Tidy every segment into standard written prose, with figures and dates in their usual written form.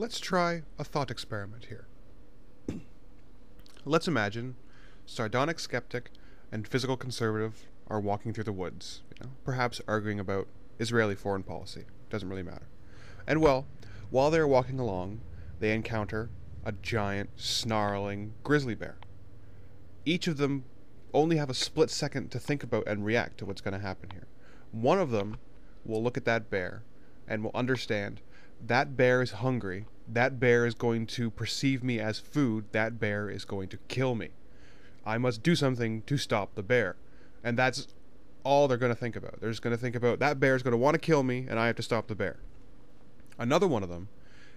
let's try a thought experiment here. Let's imagine SardonicSkeptic and PhysicalConservative are walking through the woods, perhaps arguing about Israeli foreign policy. Doesn't really matter. And well, while they're walking along, they encounter a giant, snarling grizzly bear. Each of them only have a split second to think about and react to what's going to happen here. One of them will look at that bear and will understand that bear is hungry, that bear is going to perceive me as food, that bear is going to kill me. I must do something to stop the bear. And that's all they're going to think about. They're just going to think about that bear is going to want to kill me and I have to stop the bear. Another one of them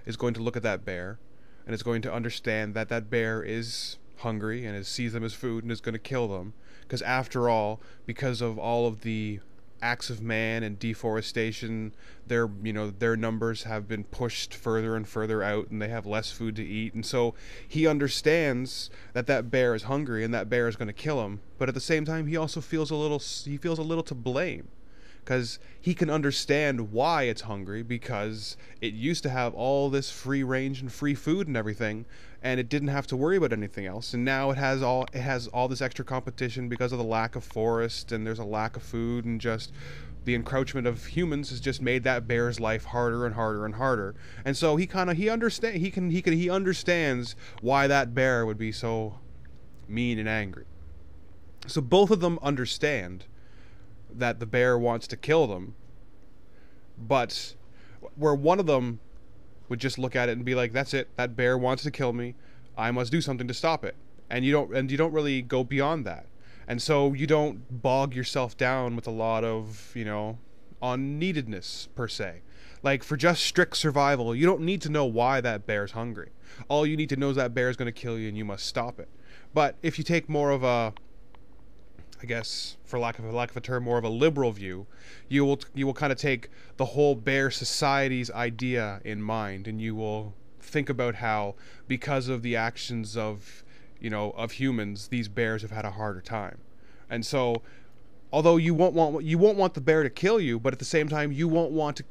is going to look at that bear and is going to understand that that bear is hungry and sees them as food and is going to kill them, because after all, because of all of the acts of man and deforestation, their numbers have been pushed further and further out and they have less food to eat. And so he understands that that bear is hungry and that bear is going to kill him, but at the same time he also feels a little to blame, because he can understand why it's hungry, because it used to have all this free range and free food and everything, and it didn't have to worry about anything else. And now it has all this extra competition because of the lack of forest, and there's a lack of food, and just the encroachment of humans has just made that bear's life harder and harder and harder. And so he understands why that bear would be so mean and angry. So both of them understand that the bear wants to kill them, but where one of them would just look at it and be like, that's it, that bear wants to kill me, I must do something to stop it. And you don't really go beyond that. And so you don't bog yourself down with a lot of, unneededness per se. Like, for just strict survival, you don't need to know why that bear's hungry. All you need to know is that bear is going to kill you and you must stop it. But if you take more of a, I guess, for lack of a term, more of a liberal view, you will kind of take the whole bear society's idea in mind, and you will think about how, because of the actions of humans, these bears have had a harder time. And so, although you won't want the bear to kill you, but at the same time you won't want to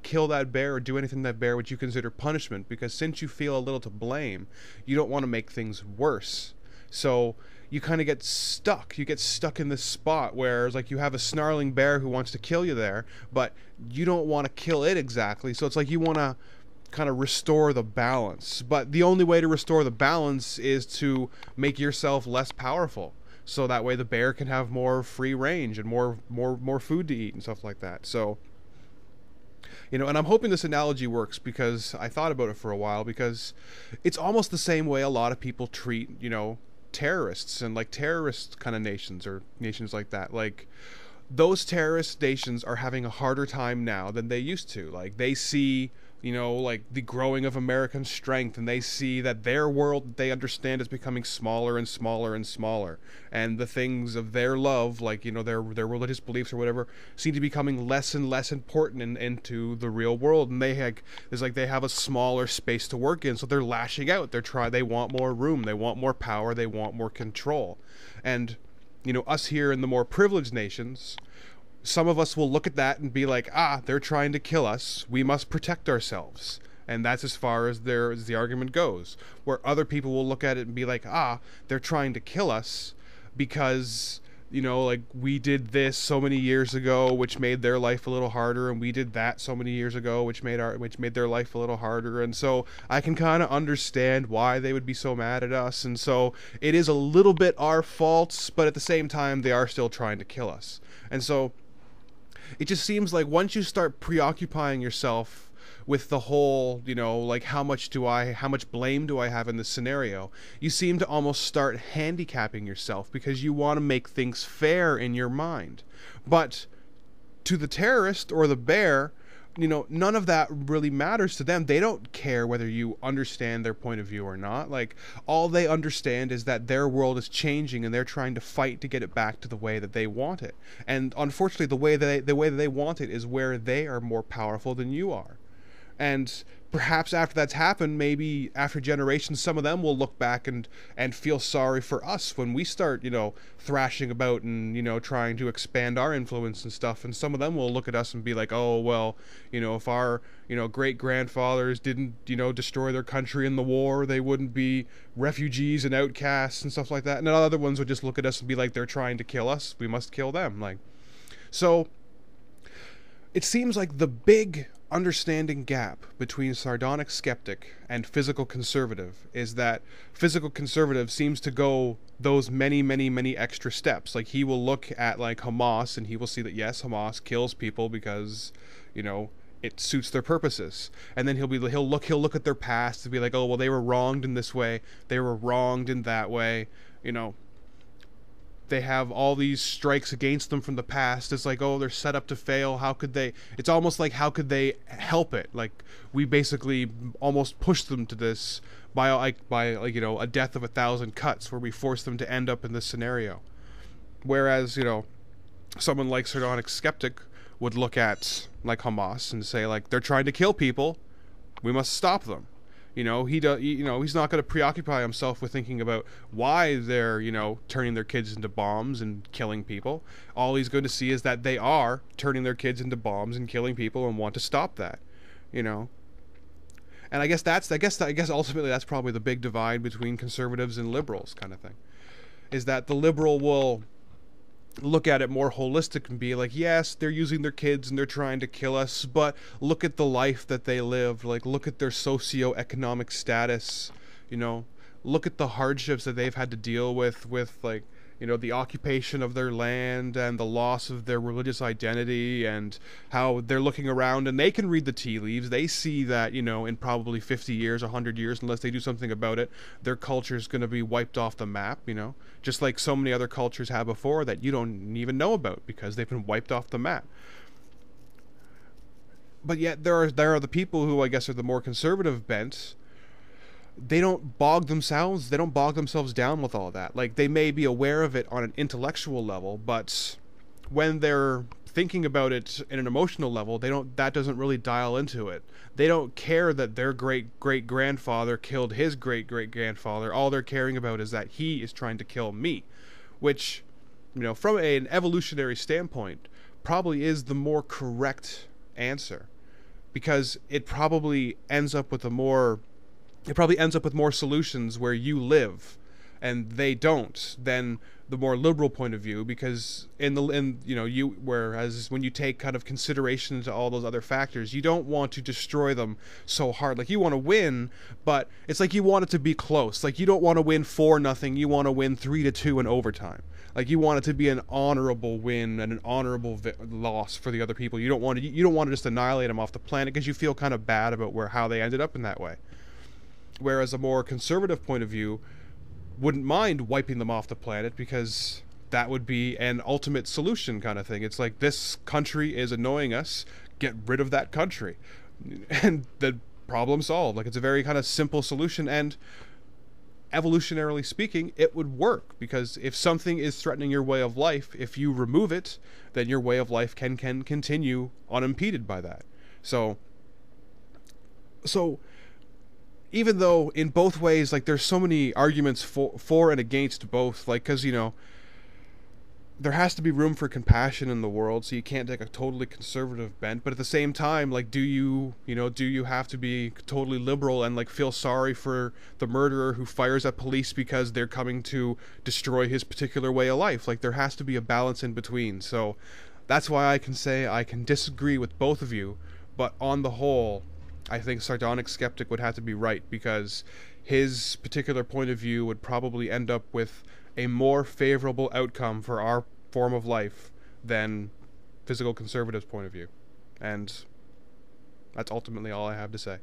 kill that bear or do anything to that bear which you consider punishment, because since you feel a little to blame, you don't want to make things worse. So you kind of get stuck. You get stuck in this spot where it's like you have a snarling bear who wants to kill you there, but you don't want to kill it exactly. So it's like you want to kind of restore the balance. But the only way to restore the balance is to make yourself less powerful, so that way the bear can have more free range and more food to eat and stuff like that. So, and I'm hoping this analogy works, because I thought about it for a while, because it's almost the same way a lot of people treat, terrorists and like terrorist kind of nations, or nations like that. Like, those terrorist nations are having a harder time now than they used to. Like, they see like the growing of American strength, and they see that their world that they understand is becoming smaller and smaller and smaller, and the things of their love, like their religious beliefs or whatever, seem to be becoming less and less important into the real world. And they have a smaller space to work in, so they're lashing out. They want more room, they want more power, they want more control. And us here in the more privileged nations, some of us will look at that and be like, they're trying to kill us, we must protect ourselves. And that's as far as the argument goes. Where other people will look at it and be like, they're trying to kill us because, like, we did this so many years ago, which made their life a little harder, and we did that so many years ago, which made their life a little harder. And so I can kind of understand why they would be so mad at us. And so it is a little bit our faults, but at the same time, they are still trying to kill us. And so it just seems like once you start preoccupying yourself with the whole, like, how much blame do I have in this scenario, you seem to almost start handicapping yourself, because you want to make things fair in your mind. But to the terrorist or the bear, none of that really matters to them. They don't care whether you understand their point of view or not. Like, all they understand is that their world is changing, and they're trying to fight to get it back to the way that they want it. And unfortunately, the way that they want it is where they are more powerful than you are. And perhaps after that's happened, maybe after generations, some of them will look back and feel sorry for us when we start, thrashing about and, trying to expand our influence and stuff. And some of them will look at us and be like, oh, well, if our, great grandfathers didn't, destroy their country in the war, they wouldn't be refugees and outcasts and stuff like that. And other ones would just look at us and be like, they're trying to kill us, we must kill them. So it seems like the big understanding gap between sardonic skeptic and physical conservative is that physical conservative seems to go those many extra steps. Like, he will look at Hamas and he will see that yes, Hamas kills people because it suits their purposes, and then he'll look at their past and be like, oh well, they were wronged in this way, they were wronged in that way, they have all these strikes against them from the past. It's like, oh, they're set up to fail. How could they? It's almost like, how could they help it? Like, we basically almost pushed them to this by a death of 1,000 cuts, where we forced them to end up in this scenario. Whereas, someone like Sardonic Skeptic would look at Hamas and say, they're trying to kill people, we must stop them. He's not going to preoccupy himself with thinking about why they're, turning their kids into bombs and killing people. All he's going to see is that they are turning their kids into bombs and killing people and want to stop that, And I guess ultimately that's probably the big divide between conservatives and liberals, kind of thing, is that the liberal will look at it more holistic and be like, yes, they're using their kids and they're trying to kill us, but look at the life that they lived. Look at their socioeconomic status, look at the hardships that they've had to deal with the occupation of their land and the loss of their religious identity, and how they're looking around and they can read the tea leaves. They see that, in probably 50 years, 100 years, unless they do something about it, their culture is going to be wiped off the map, just like so many other cultures have before that you don't even know about because they've been wiped off the map. But yet there are the people who I guess are the more conservative bent. They don't bog themselves down with all that. They may be aware of it on an intellectual level, but when they're thinking about it in an emotional level, that doesn't really dial into it. They don't care that their great-great-grandfather killed his great-great-grandfather. All they're caring about is that he is trying to kill me, which, from an evolutionary standpoint, probably is the more correct answer, because it probably ends up with more solutions where you live and they don't than the more liberal point of view, because whereas when you take kind of consideration into all those other factors, you don't want to destroy them so hard. You want to win, but it's you want it to be close. You don't want to win 4-0, you want to win 3-2 in overtime. You want it to be an honorable win and an honorable loss for the other people. You don't want to just annihilate them off the planet because you feel kind of bad about how they ended up in that way. Whereas a more conservative point of view wouldn't mind wiping them off the planet, because that would be an ultimate solution kind of thing. It's this country is annoying us, get rid of that country, and the problem solved. It's a very kind of simple solution, and evolutionarily speaking, it would work, because if something is threatening your way of life, if you remove it, then your way of life can continue unimpeded by that. So even though in both ways, there's so many arguments for and against both, because, there has to be room for compassion in the world, so you can't take a totally conservative bent, but at the same time, do you have to be totally liberal and, feel sorry for the murderer who fires at police because they're coming to destroy his particular way of life? There has to be a balance in between. So that's why I can say I can disagree with both of you, but on the whole, I think Sardonic Skeptic would have to be right, because his particular point of view would probably end up with a more favorable outcome for our form of life than Physical Conservative's point of view. And that's ultimately all I have to say.